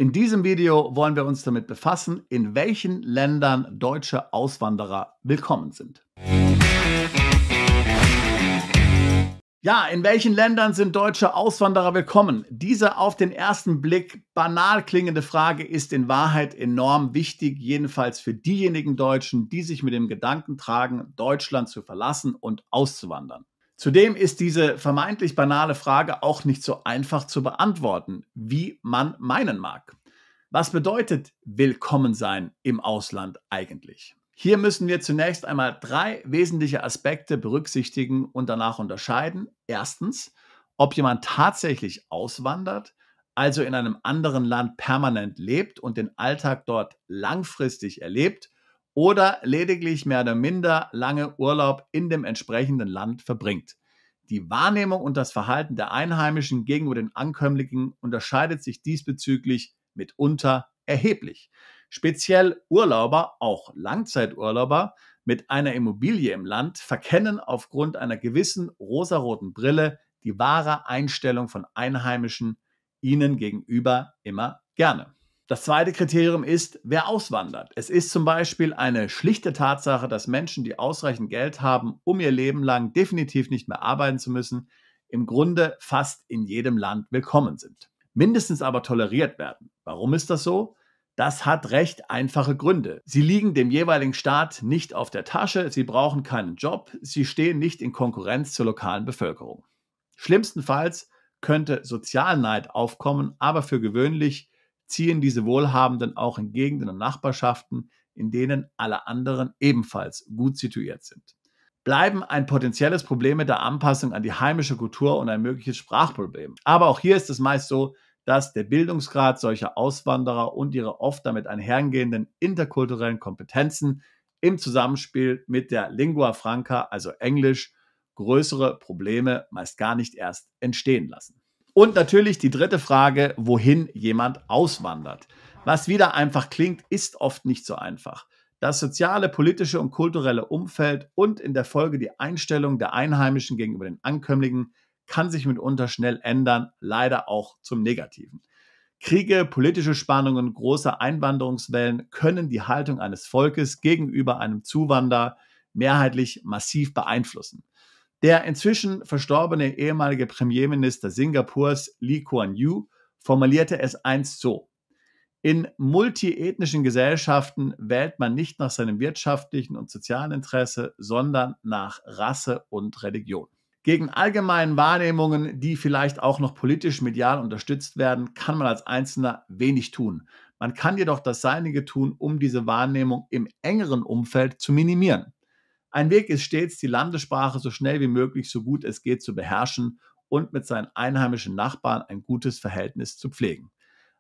In diesem Video wollen wir uns damit befassen, in welchen Ländern deutsche Auswanderer willkommen sind. Ja, in welchen Ländern sind deutsche Auswanderer willkommen? Diese auf den ersten Blick banal klingende Frage ist in Wahrheit enorm wichtig, jedenfalls für diejenigen Deutschen, die sich mit dem Gedanken tragen, Deutschland zu verlassen und auszuwandern. Zudem ist diese vermeintlich banale Frage auch nicht so einfach zu beantworten, wie man meinen mag. Was bedeutet willkommen sein im Ausland eigentlich? Hier müssen wir zunächst einmal 3 wesentliche Aspekte berücksichtigen und danach unterscheiden. Erstens, ob jemand tatsächlich auswandert, also in einem anderen Land permanent lebt und den Alltag dort langfristig erlebt oder lediglich mehr oder minder lange Urlaub in dem entsprechenden Land verbringt. Die Wahrnehmung und das Verhalten der Einheimischen gegenüber den Ankömmlingen unterscheidet sich diesbezüglich mitunter erheblich. Speziell Urlauber, auch Langzeiturlauber mit einer Immobilie im Land, verkennen aufgrund einer gewissen rosaroten Brille die wahre Einstellung von Einheimischen ihnen gegenüber immer gerne. Das zweite Kriterium ist, wer auswandert. Es ist zum Beispiel eine schlichte Tatsache, dass Menschen, die ausreichend Geld haben, um ihr Leben lang definitiv nicht mehr arbeiten zu müssen, im Grunde fast in jedem Land willkommen sind. Mindestens aber toleriert werden. Warum ist das so? Das hat recht einfache Gründe. Sie liegen dem jeweiligen Staat nicht auf der Tasche, sie brauchen keinen Job, sie stehen nicht in Konkurrenz zur lokalen Bevölkerung. Schlimmstenfalls könnte Sozialneid aufkommen, aber für gewöhnlich ziehen diese Wohlhabenden auch in Gegenden und Nachbarschaften, in denen alle anderen ebenfalls gut situiert sind. Bleiben ein potenzielles Problem mit der Anpassung an die heimische Kultur und ein mögliches Sprachproblem. Aber auch hier ist es meist so, dass der Bildungsgrad solcher Auswanderer und ihre oft damit einhergehenden interkulturellen Kompetenzen im Zusammenspiel mit der Lingua Franca, also Englisch, größere Probleme meist gar nicht erst entstehen lassen. Und natürlich die dritte Frage, wohin jemand auswandert. Was wieder einfach klingt, ist oft nicht so einfach. Das soziale, politische und kulturelle Umfeld und in der Folge die Einstellung der Einheimischen gegenüber den Ankömmlingen kann sich mitunter schnell ändern, leider auch zum Negativen. Kriege, politische Spannungen, große Einwanderungswellen können die Haltung eines Volkes gegenüber einem Zuwanderer mehrheitlich massiv beeinflussen. Der inzwischen verstorbene ehemalige Premierminister Singapurs Lee Kuan Yew formulierte es einst so: In multiethnischen Gesellschaften wählt man nicht nach seinem wirtschaftlichen und sozialen Interesse, sondern nach Rasse und Religion. Gegen allgemeinen Wahrnehmungen, die vielleicht auch noch politisch medial unterstützt werden, kann man als Einzelner wenig tun. Man kann jedoch das Seinige tun, um diese Wahrnehmung im engeren Umfeld zu minimieren. Ein Weg ist stets, die Landessprache so schnell wie möglich, so gut es geht, zu beherrschen und mit seinen einheimischen Nachbarn ein gutes Verhältnis zu pflegen.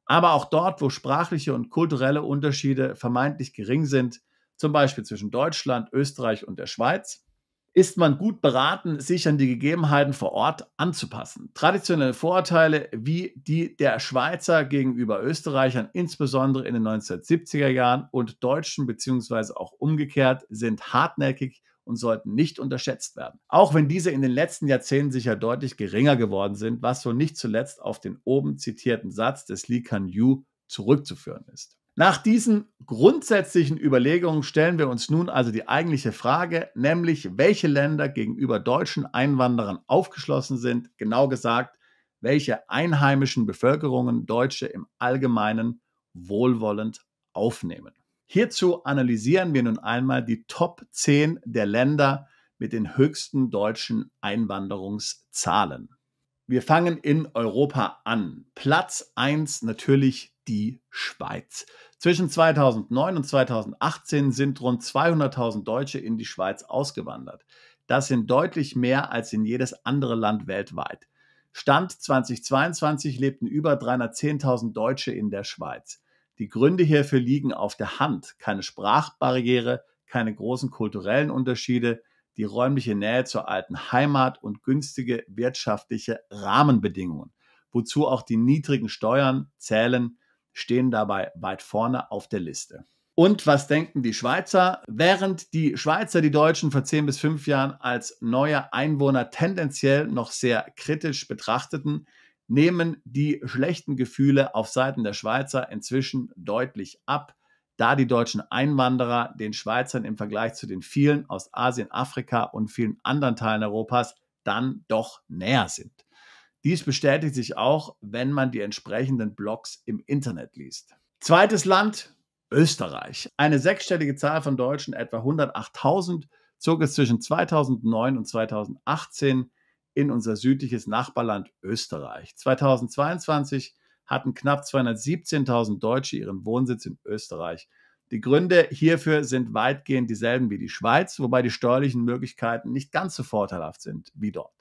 Aber auch dort, wo sprachliche und kulturelle Unterschiede vermeintlich gering sind, zum Beispiel zwischen Deutschland, Österreich und der Schweiz, ist man gut beraten, sich an die Gegebenheiten vor Ort anzupassen. Traditionelle Vorurteile wie die der Schweizer gegenüber Österreichern, insbesondere in den 1970er Jahren, und Deutschen bzw. auch umgekehrt, sind hartnäckig und sollten nicht unterschätzt werden. Auch wenn diese in den letzten Jahrzehnten sicher deutlich geringer geworden sind, was so nicht zuletzt auf den oben zitierten Satz des Lee Kuan Yew zurückzuführen ist. Nach diesen grundsätzlichen Überlegungen stellen wir uns nun also die eigentliche Frage, nämlich welche Länder gegenüber deutschen Einwanderern aufgeschlossen sind, genau gesagt, welche einheimischen Bevölkerungen Deutsche im Allgemeinen wohlwollend aufnehmen. Hierzu analysieren wir nun einmal die Top 10 der Länder mit den höchsten deutschen Einwanderungszahlen. Wir fangen in Europa an. Platz 1 natürlich die Schweiz. Zwischen 2009 und 2018 sind rund 200.000 Deutsche in die Schweiz ausgewandert. Das sind deutlich mehr als in jedes andere Land weltweit. Stand 2022 lebten über 310.000 Deutsche in der Schweiz. Die Gründe hierfür liegen auf der Hand. Keine Sprachbarriere, keine großen kulturellen Unterschiede, die räumliche Nähe zur alten Heimat und günstige wirtschaftliche Rahmenbedingungen. Wozu auch die niedrigen Steuern zählen, stehen dabei weit vorne auf der Liste. Und was denken die Schweizer? Während die Schweizer die Deutschen vor 10 bis 5 Jahren als neue Einwohner tendenziell noch sehr kritisch betrachteten, nehmen die schlechten Gefühle auf Seiten der Schweizer inzwischen deutlich ab, da die deutschen Einwanderer den Schweizern im Vergleich zu den vielen aus Asien, Afrika und vielen anderen Teilen Europas dann doch näher sind. Dies bestätigt sich auch, wenn man die entsprechenden Blogs im Internet liest. Zweites Land, Österreich. Eine sechsstellige Zahl von Deutschen, etwa 108.000, zog es zwischen 2009 und 2018 in unser südliches Nachbarland Österreich. 2022 hatten knapp 217.000 Deutsche ihren Wohnsitz in Österreich. Die Gründe hierfür sind weitgehend dieselben wie die Schweiz, wobei die steuerlichen Möglichkeiten nicht ganz so vorteilhaft sind wie dort.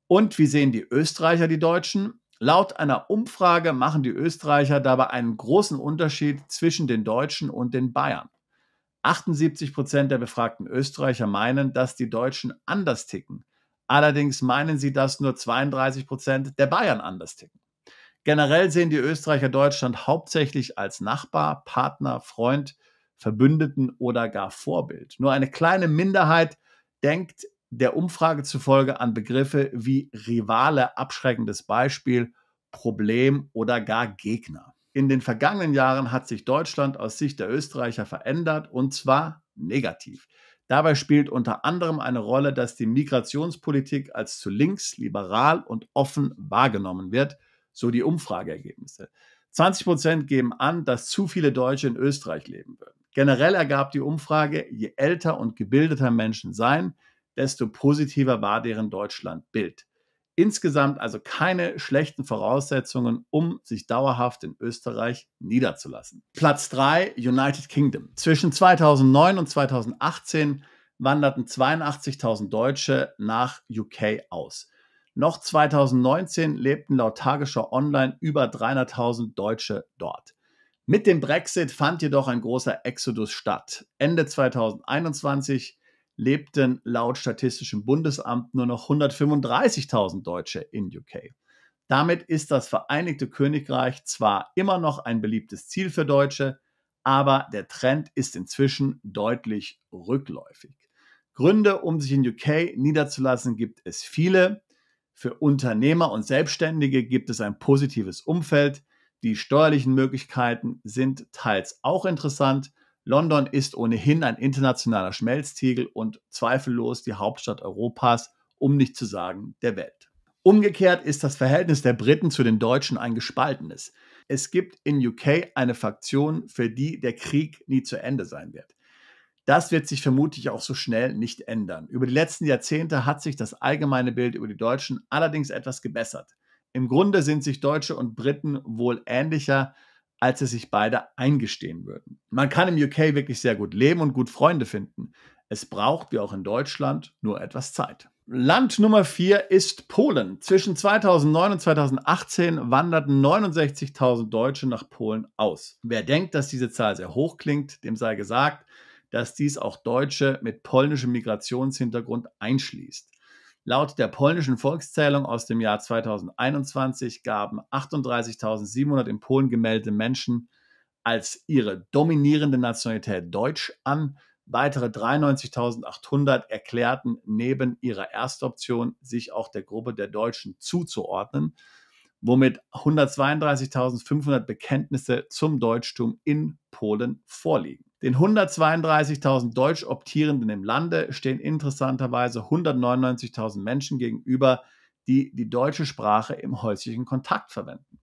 Und wie sehen die Österreicher die Deutschen? Laut einer Umfrage machen die Österreicher dabei einen großen Unterschied zwischen den Deutschen und den Bayern. 78% der befragten Österreicher meinen, dass die Deutschen anders ticken. Allerdings meinen sie, dass nur 32% der Bayern anders ticken. Generell sehen die Österreicher Deutschland hauptsächlich als Nachbar, Partner, Freund, Verbündeten oder gar Vorbild. Nur eine kleine Minderheit denkt der Umfrage zufolge an Begriffe wie Rivale, abschreckendes Beispiel, Problem oder gar Gegner. In den vergangenen Jahren hat sich Deutschland aus Sicht der Österreicher verändert, und zwar negativ. Dabei spielt unter anderem eine Rolle, dass die Migrationspolitik als zu links, liberal und offen wahrgenommen wird, so die Umfrageergebnisse. 20% geben an, dass zu viele Deutsche in Österreich leben würden. Generell ergab die Umfrage, je älter und gebildeter Menschen seien, desto positiver war deren Deutschlandbild. Insgesamt also keine schlechten Voraussetzungen, um sich dauerhaft in Österreich niederzulassen. Platz 3, United Kingdom. Zwischen 2009 und 2018 wanderten 82.000 Deutsche nach UK aus. Noch 2019 lebten laut Tagesschau Online über 300.000 Deutsche dort. Mit dem Brexit fand jedoch ein großer Exodus statt. Ende 2021 lebten laut Statistischem Bundesamt nur noch 135.000 Deutsche in UK. Damit ist das Vereinigte Königreich zwar immer noch ein beliebtes Ziel für Deutsche, aber der Trend ist inzwischen deutlich rückläufig. Gründe, um sich in UK niederzulassen, gibt es viele. Für Unternehmer und Selbstständige gibt es ein positives Umfeld. Die steuerlichen Möglichkeiten sind teils auch interessant. London ist ohnehin ein internationaler Schmelztiegel und zweifellos die Hauptstadt Europas, um nicht zu sagen der Welt. Umgekehrt ist das Verhältnis der Briten zu den Deutschen ein gespaltenes. Es gibt in UK eine Fraktion, für die der Krieg nie zu Ende sein wird. Das wird sich vermutlich auch so schnell nicht ändern. Über die letzten Jahrzehnte hat sich das allgemeine Bild über die Deutschen allerdings etwas gebessert. Im Grunde sind sich Deutsche und Briten wohl ähnlicher, als es sich beide eingestehen würden. Man kann im UK wirklich sehr gut leben und gut Freunde finden. Es braucht, wie auch in Deutschland, nur etwas Zeit. Land Nummer 4 ist Polen. Zwischen 2009 und 2018 wanderten 69.000 Deutsche nach Polen aus. Wer denkt, dass diese Zahl sehr hoch klingt, dem sei gesagt, dass dies auch Deutsche mit polnischem Migrationshintergrund einschließt. Laut der polnischen Volkszählung aus dem Jahr 2021 gaben 38.700 in Polen gemeldete Menschen als ihre dominierende Nationalität Deutsch an. Weitere 93.800 erklärten neben ihrer Erstoption, sich auch der Gruppe der Deutschen zuzuordnen, womit 132.500 Bekenntnisse zum Deutschtum in Polen vorliegen. Den 132.000 Deutsch Optierenden im Lande stehen interessanterweise 199.000 Menschen gegenüber, die die deutsche Sprache im häuslichen Kontakt verwenden.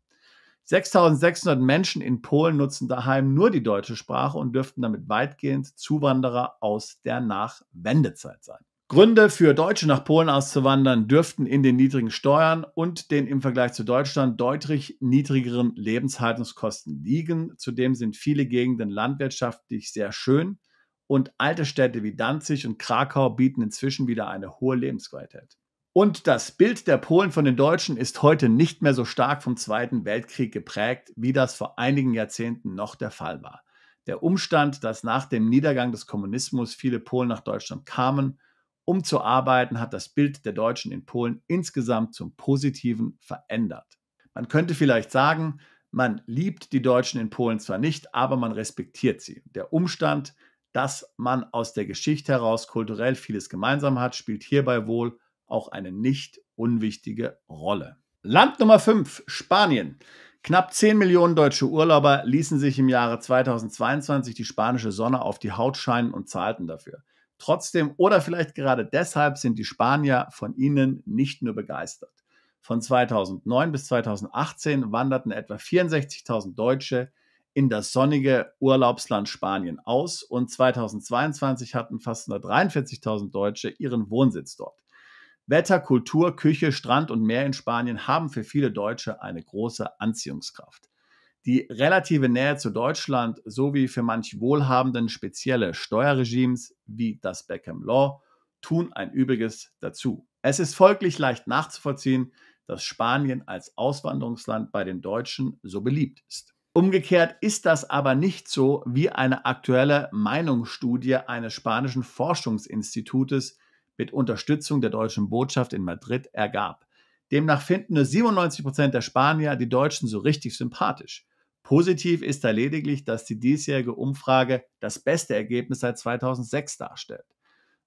6.600 Menschen in Polen nutzen daheim nur die deutsche Sprache und dürften damit weitgehend Zuwanderer aus der Nachwendezeit sein. Gründe für Deutsche nach Polen auszuwandern dürften in den niedrigen Steuern und den im Vergleich zu Deutschland deutlich niedrigeren Lebenshaltungskosten liegen. Zudem sind viele Gegenden landwirtschaftlich sehr schön und alte Städte wie Danzig und Krakau bieten inzwischen wieder eine hohe Lebensqualität. Und das Bild der Polen von den Deutschen ist heute nicht mehr so stark vom Zweiten Weltkrieg geprägt, wie das vor einigen Jahrzehnten noch der Fall war. Der Umstand, dass nach dem Niedergang des Kommunismus viele Polen nach Deutschland kamen, um zu arbeiten, hat das Bild der Deutschen in Polen insgesamt zum Positiven verändert. Man könnte vielleicht sagen, man liebt die Deutschen in Polen zwar nicht, aber man respektiert sie. Der Umstand, dass man aus der Geschichte heraus kulturell vieles gemeinsam hat, spielt hierbei wohl auch eine nicht unwichtige Rolle. Land Nummer 5, Spanien. Knapp 10 Millionen deutsche Urlauber ließen sich im Jahre 2022 die spanische Sonne auf die Haut scheinen und zahlten dafür. Trotzdem oder vielleicht gerade deshalb sind die Spanier von ihnen nicht nur begeistert. Von 2009 bis 2018 wanderten etwa 64.000 Deutsche in das sonnige Urlaubsland Spanien aus und 2022 hatten fast 143.000 Deutsche ihren Wohnsitz dort. Wetter, Kultur, Küche, Strand und Meer in Spanien haben für viele Deutsche eine große Anziehungskraft. Die relative Nähe zu Deutschland sowie für manch Wohlhabenden spezielle Steuerregimes wie das Beckham Law tun ein Übriges dazu. Es ist folglich leicht nachzuvollziehen, dass Spanien als Auswanderungsland bei den Deutschen so beliebt ist. Umgekehrt ist das aber nicht so, wie eine aktuelle Meinungsstudie eines spanischen Forschungsinstitutes mit Unterstützung der deutschen Botschaft in Madrid ergab. Demnach finden nur 97% der Spanier die Deutschen so richtig sympathisch. Positiv ist da lediglich, dass die diesjährige Umfrage das beste Ergebnis seit 2006 darstellt.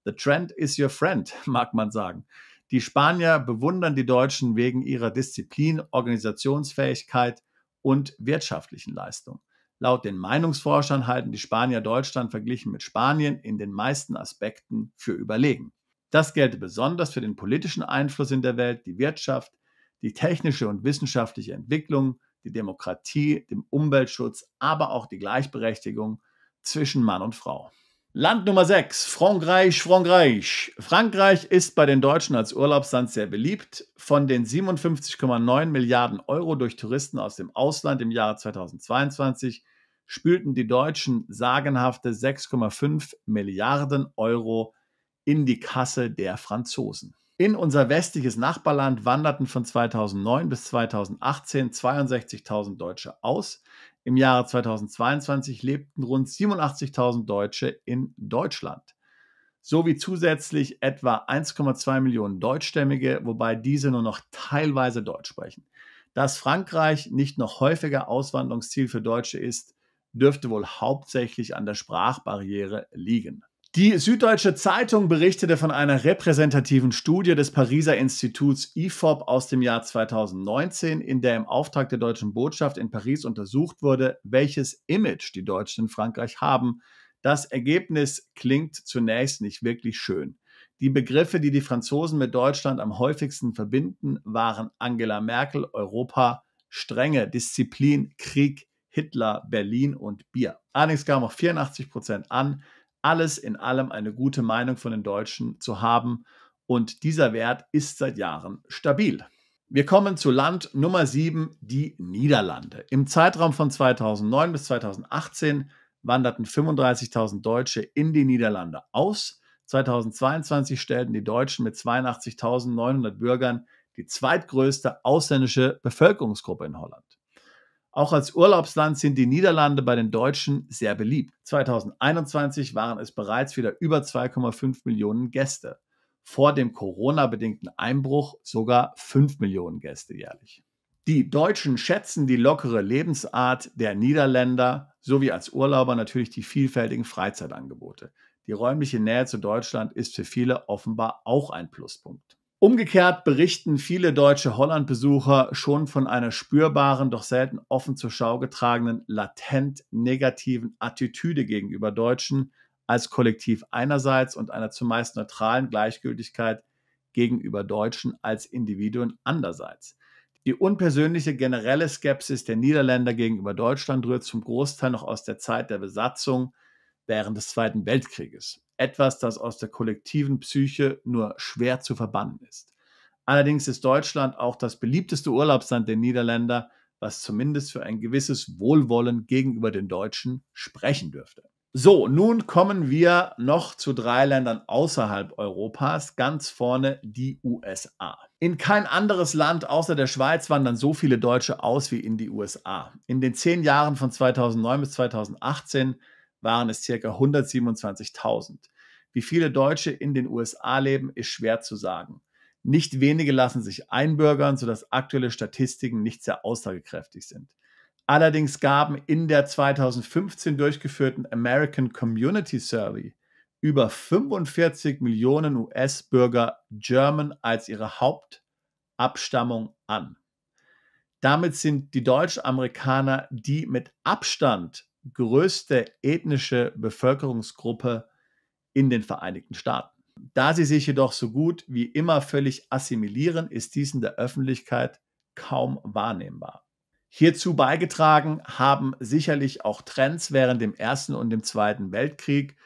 The trend is your friend, mag man sagen. Die Spanier bewundern die Deutschen wegen ihrer Disziplin, Organisationsfähigkeit und wirtschaftlichen Leistung. Laut den Meinungsforschern halten die Spanier Deutschland verglichen mit Spanien in den meisten Aspekten für überlegen. Das gelte besonders für den politischen Einfluss in der Welt, die Wirtschaft, die technische und wissenschaftliche Entwicklung, die Demokratie, den Umweltschutz, aber auch die Gleichberechtigung zwischen Mann und Frau. Land Nummer 6, Frankreich, Frankreich. Frankreich ist bei den Deutschen als Urlaubsland sehr beliebt. Von den 57,9 Milliarden Euro durch Touristen aus dem Ausland im Jahre 2022 spülten die Deutschen sagenhafte 6,5 Milliarden Euro in die Kasse der Franzosen. In unser westliches Nachbarland wanderten von 2009 bis 2018 62.000 Deutsche aus. Im Jahre 2022 lebten rund 87.000 Deutsche in Deutschland, sowie zusätzlich etwa 1,2 Millionen Deutschstämmige, wobei diese nur noch teilweise Deutsch sprechen. Dass Frankreich nicht noch häufiger Auswanderungsziel für Deutsche ist, dürfte wohl hauptsächlich an der Sprachbarriere liegen. Die Süddeutsche Zeitung berichtete von einer repräsentativen Studie des Pariser Instituts IFOP aus dem Jahr 2019, in der im Auftrag der deutschen Botschaft in Paris untersucht wurde, welches Image die Deutschen in Frankreich haben. Das Ergebnis klingt zunächst nicht wirklich schön. Die Begriffe, die die Franzosen mit Deutschland am häufigsten verbinden, waren Angela Merkel, Europa, Strenge, Disziplin, Krieg, Hitler, Berlin und Bier. Allerdings gaben auch 84% an, alles in allem eine gute Meinung von den Deutschen zu haben, und dieser Wert ist seit Jahren stabil. Wir kommen zu Land Nummer 7, die Niederlande. Im Zeitraum von 2009 bis 2018 wanderten 35.000 Deutsche in die Niederlande aus. 2022 stellten die Deutschen mit 82.900 Bürgern die zweitgrößte ausländische Bevölkerungsgruppe in Holland. Auch als Urlaubsland sind die Niederlande bei den Deutschen sehr beliebt. 2021 waren es bereits wieder über 2,5 Millionen Gäste. Vor dem Corona-bedingten Einbruch sogar 5 Millionen Gäste jährlich. Die Deutschen schätzen die lockere Lebensart der Niederländer sowie als Urlauber natürlich die vielfältigen Freizeitangebote. Die räumliche Nähe zu Deutschland ist für viele offenbar auch ein Pluspunkt. Umgekehrt berichten viele deutsche Holland-Besucher schon von einer spürbaren, doch selten offen zur Schau getragenen, latent negativen Attitüde gegenüber Deutschen als Kollektiv einerseits und einer zumeist neutralen Gleichgültigkeit gegenüber Deutschen als Individuen andererseits. Die unpersönliche generelle Skepsis der Niederländer gegenüber Deutschland rührt zum Großteil noch aus der Zeit der Besatzung während des Zweiten Weltkrieges. Etwas, das aus der kollektiven Psyche nur schwer zu verbannen ist. Allerdings ist Deutschland auch das beliebteste Urlaubsland der Niederländer, was zumindest für ein gewisses Wohlwollen gegenüber den Deutschen sprechen dürfte. So, nun kommen wir noch zu 3 Ländern außerhalb Europas, ganz vorne die USA. In kein anderes Land außer der Schweiz wandern so viele Deutsche aus wie in die USA. In den 10 Jahren von 2009 bis 2018 waren es ca. 127.000. Wie viele Deutsche in den USA leben, ist schwer zu sagen. Nicht wenige lassen sich einbürgern, sodass aktuelle Statistiken nicht sehr aussagekräftig sind. Allerdings gaben in der 2015 durchgeführten American Community Survey über 45 Millionen US-Bürger German als ihre Hauptabstammung an. Damit sind die Deutschamerikaner die mit Abstand größte ethnische Bevölkerungsgruppe in den Vereinigten Staaten. Da sie sich jedoch so gut wie immer völlig assimilieren, ist dies in der Öffentlichkeit kaum wahrnehmbar. Hierzu beigetragen haben sicherlich auch Trends während dem Ersten und dem Zweiten Weltkrieg,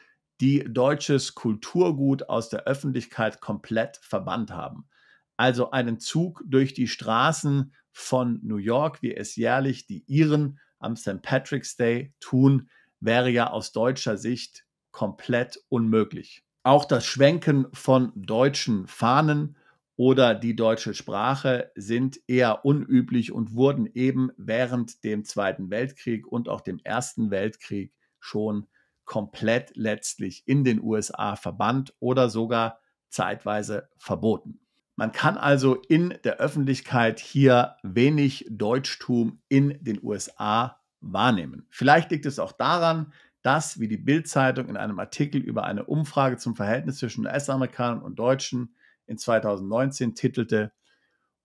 die deutsches Kulturgut aus der Öffentlichkeit komplett verbannt haben. Also einen Zug durch die Straßen von New York, wie es jährlich die Iren am St. Patrick's Day tun, wäre ja aus deutscher Sicht komplett unmöglich. Auch das Schwenken von deutschen Fahnen oder die deutsche Sprache sind eher unüblich und wurden eben während dem Zweiten Weltkrieg und auch dem Ersten Weltkrieg schon komplett letztlich in den USA verbannt oder sogar zeitweise verboten. Man kann also in der Öffentlichkeit hier wenig Deutschtum in den USA wahrnehmen. Vielleicht liegt es auch daran, dass, wie die Bild-Zeitung in einem Artikel über eine Umfrage zum Verhältnis zwischen US-Amerikanern und Deutschen in 2019 titelte: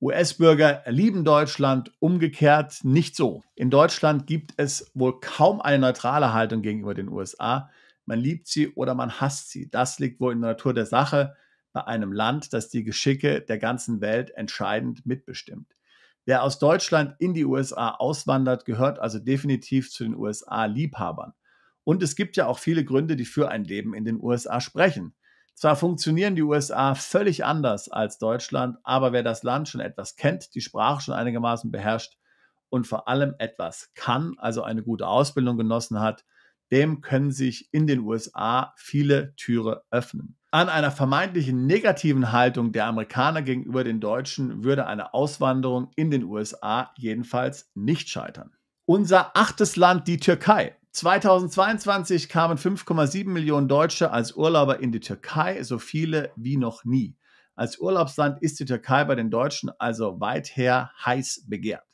US-Bürger lieben Deutschland, umgekehrt nicht so. In Deutschland gibt es wohl kaum eine neutrale Haltung gegenüber den USA. Man liebt sie oder man hasst sie. Das liegt wohl in der Natur der Sache bei einem Land, das die Geschicke der ganzen Welt entscheidend mitbestimmt. Wer aus Deutschland in die USA auswandert, gehört also definitiv zu den USA-Liebhabern. Und es gibt ja auch viele Gründe, die für ein Leben in den USA sprechen. Zwar funktionieren die USA völlig anders als Deutschland, aber wer das Land schon etwas kennt, die Sprache schon einigermaßen beherrscht und vor allem etwas kann, also eine gute Ausbildung genossen hat, dem können sich in den USA viele Türen öffnen. An einer vermeintlichen negativen Haltung der Amerikaner gegenüber den Deutschen würde eine Auswanderung in den USA jedenfalls nicht scheitern. Unser 8. Land, die Türkei. 2022 kamen 5,7 Millionen Deutsche als Urlauber in die Türkei, so viele wie noch nie. Als Urlaubsland ist die Türkei bei den Deutschen also weither heiß begehrt.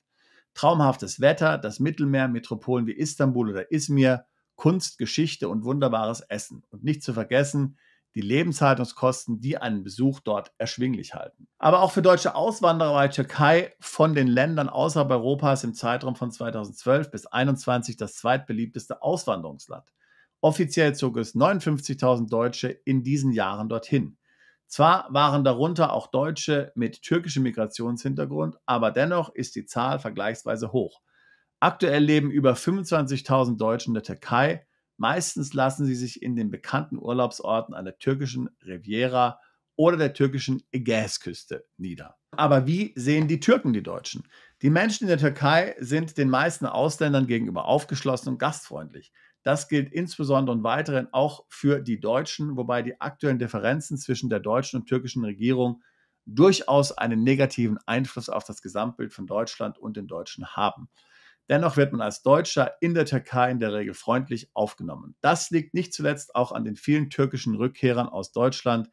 Traumhaftes Wetter, das Mittelmeer, Metropolen wie Istanbul oder Izmir, Kunst, Geschichte und wunderbares Essen. Und nicht zu vergessen, die Lebenshaltungskosten, die einen Besuch dort erschwinglich halten. Aber auch für deutsche Auswanderer war die Türkei von den Ländern außerhalb Europas im Zeitraum von 2012 bis 2021 das zweitbeliebteste Auswanderungsland. Offiziell zog es 59.000 Deutsche in diesen Jahren dorthin. Zwar waren darunter auch Deutsche mit türkischem Migrationshintergrund, aber dennoch ist die Zahl vergleichsweise hoch. Aktuell leben über 25.000 Deutsche in der Türkei. Meistens lassen sie sich in den bekannten Urlaubsorten an der türkischen Riviera oder der türkischen Ägäisküste nieder. Aber wie sehen die Türken die Deutschen? Die Menschen in der Türkei sind den meisten Ausländern gegenüber aufgeschlossen und gastfreundlich. Das gilt insbesondere und weiterhin auch für die Deutschen, wobei die aktuellen Differenzen zwischen der deutschen und türkischen Regierung durchaus einen negativen Einfluss auf das Gesamtbild von Deutschland und den Deutschen haben. Dennoch wird man als Deutscher in der Türkei in der Regel freundlich aufgenommen. Das liegt nicht zuletzt auch an den vielen türkischen Rückkehrern aus Deutschland,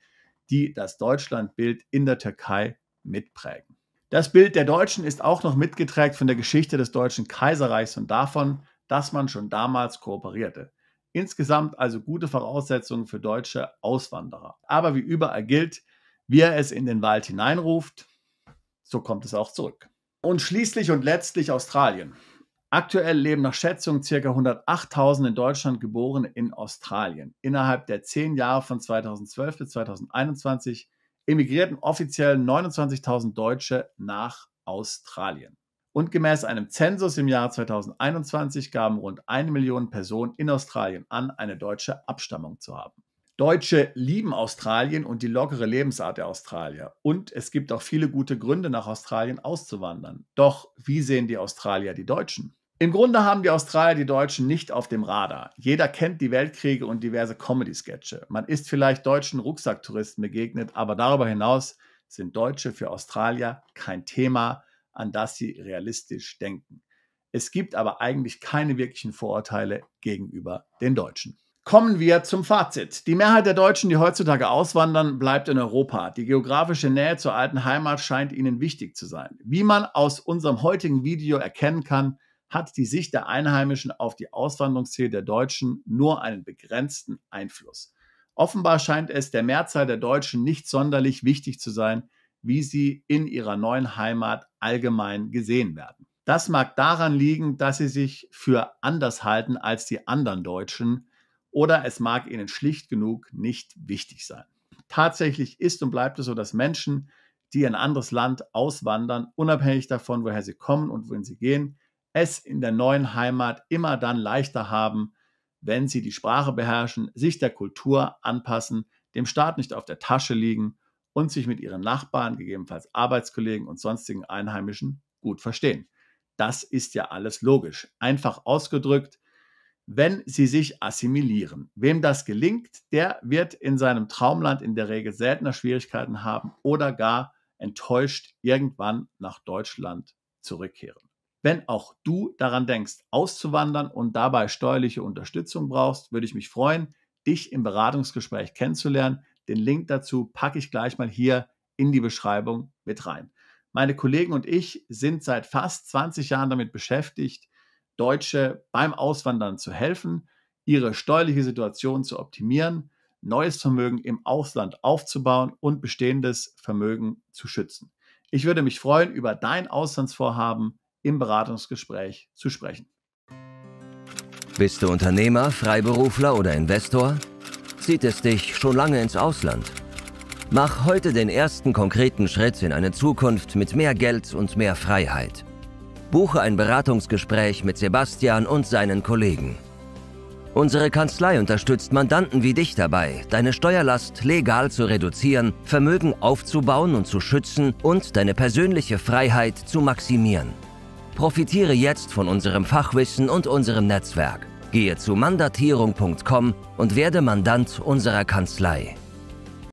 die das Deutschlandbild in der Türkei mitprägen. Das Bild der Deutschen ist auch noch mitgeprägt von der Geschichte des Deutschen Kaiserreichs und davon, dass man schon damals kooperierte. Insgesamt also gute Voraussetzungen für deutsche Auswanderer. Aber wie überall gilt, wer es in den Wald hineinruft, so kommt es auch zurück. Und schließlich und letztlich Australien. Aktuell leben nach Schätzung ca. 108.000 in Deutschland Geborene in Australien. Innerhalb der 10 Jahre von 2012 bis 2021 emigrierten offiziell 29.000 Deutsche nach Australien. Und gemäß einem Zensus im Jahr 2021 gaben rund 1 Million Personen in Australien an, eine deutsche Abstammung zu haben. Deutsche lieben Australien und die lockere Lebensart der Australier. Und es gibt auch viele gute Gründe, nach Australien auszuwandern. Doch wie sehen die Australier die Deutschen? Im Grunde haben die Australier die Deutschen nicht auf dem Radar. Jeder kennt die Weltkriege und diverse Comedy-Sketche. Man ist vielleicht deutschen Rucksacktouristen begegnet, aber darüber hinaus sind Deutsche für Australier kein Thema, an das sie realistisch denken. Es gibt aber eigentlich keine wirklichen Vorurteile gegenüber den Deutschen. Kommen wir zum Fazit. Die Mehrheit der Deutschen, die heutzutage auswandern, bleibt in Europa. Die geografische Nähe zur alten Heimat scheint ihnen wichtig zu sein. Wie man aus unserem heutigen Video erkennen kann, hat die Sicht der Einheimischen auf die Auswanderungsziele der Deutschen nur einen begrenzten Einfluss. Offenbar scheint es der Mehrzahl der Deutschen nicht sonderlich wichtig zu sein, wie sie in ihrer neuen Heimat allgemein gesehen werden. Das mag daran liegen, dass sie sich für anders halten als die anderen Deutschen, oder es mag ihnen schlicht genug nicht wichtig sein. Tatsächlich ist und bleibt es so, dass Menschen, die in ein anderes Land auswandern, unabhängig davon, woher sie kommen und wohin sie gehen, es in der neuen Heimat immer dann leichter haben, wenn sie die Sprache beherrschen, sich der Kultur anpassen, dem Staat nicht auf der Tasche liegen und sich mit ihren Nachbarn, gegebenenfalls Arbeitskollegen und sonstigen Einheimischen gut verstehen. Das ist ja alles logisch. Einfach ausgedrückt, wenn sie sich assimilieren. Wem das gelingt, der wird in seinem Traumland in der Regel seltener Schwierigkeiten haben oder gar enttäuscht irgendwann nach Deutschland zurückkehren. Wenn auch du daran denkst, auszuwandern und dabei steuerliche Unterstützung brauchst, würde ich mich freuen, dich im Beratungsgespräch kennenzulernen. Den Link dazu packe ich gleich mal hier in die Beschreibung mit rein. Meine Kollegen und ich sind seit fast 20 Jahren damit beschäftigt, Deutsche beim Auswandern zu helfen, ihre steuerliche Situation zu optimieren, neues Vermögen im Ausland aufzubauen und bestehendes Vermögen zu schützen. Ich würde mich freuen, über dein Auslandsvorhaben im Beratungsgespräch zu sprechen. Bist du Unternehmer, Freiberufler oder Investor? Zieht es dich schon lange ins Ausland? Mach heute den ersten konkreten Schritt in eine Zukunft mit mehr Geld und mehr Freiheit. Buche ein Beratungsgespräch mit Sebastian und seinen Kollegen. Unsere Kanzlei unterstützt Mandanten wie dich dabei, deine Steuerlast legal zu reduzieren, Vermögen aufzubauen und zu schützen und deine persönliche Freiheit zu maximieren. Profitiere jetzt von unserem Fachwissen und unserem Netzwerk. Gehe zu mandatierung.com und werde Mandant unserer Kanzlei.